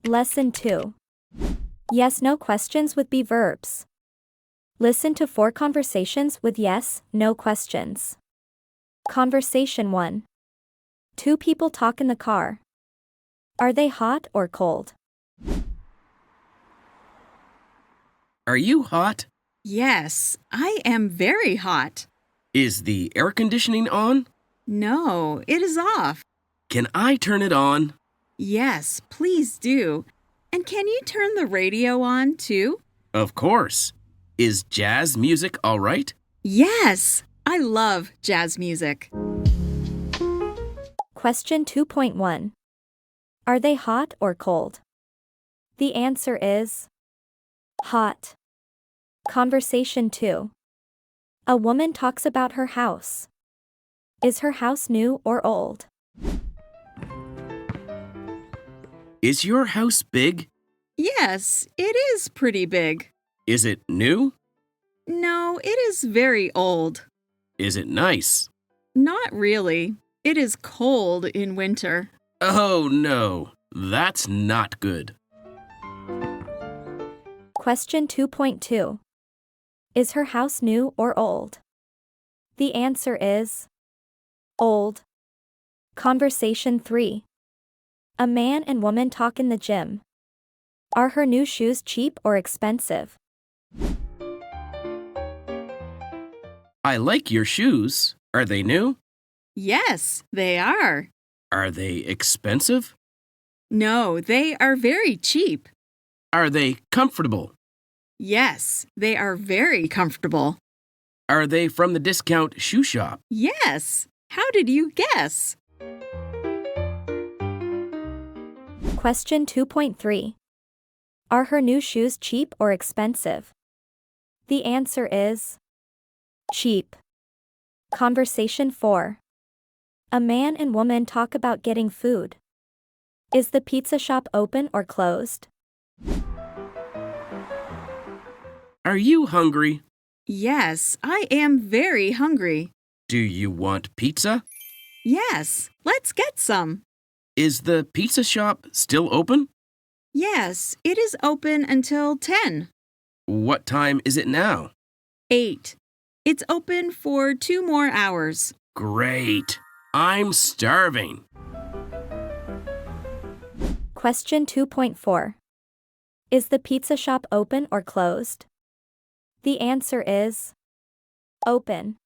Lesson 2. Yes/no questions with be verbs. Listen to 4 conversations with yes/no questions. Conversation 1. 2 people talk in the car. Are they hot or cold? Are you hot? Yes, I am very hot. Is the air conditioning on? No, it is off. Can I turn it on? Yes, please do. And can you turn the radio on too? Of course. Is jazz music all right? Yes, I love jazz music. Question 2.1. Are they hot or cold? The answer is hot. Conversation 2. A woman talks about her house. Is her house new or old? Is your house big? Yes, it is pretty big. Is it new? No, it is very old. Is it nice? Not really. It is cold in winter. Oh no, that's not good. Question 2.2. Is her house new or old? The answer is old. Conversation 3. A man and woman talk in the gym. Are her new shoes cheap or expensive? I like your shoes. Are they new? Yes, they are. Are they expensive? No, they are very cheap. Are they comfortable? Yes, they are very comfortable. Are they from the discount shoe shop? Yes. How did you guess? Question 2.3. Are her new shoes cheap or expensive? The answer is cheap. Conversation 4. A man and woman talk about getting food. Is the pizza shop open or closed? Are you hungry? Yes, I am very hungry. Do you want pizza? Yes, let's get some. Is the pizza shop still open? Yes, it is open until 10. What time is it now? 8. It's open for 2 more hours. Great. I'm starving. Question 2.4. Is the pizza shop open or closed? The answer is open.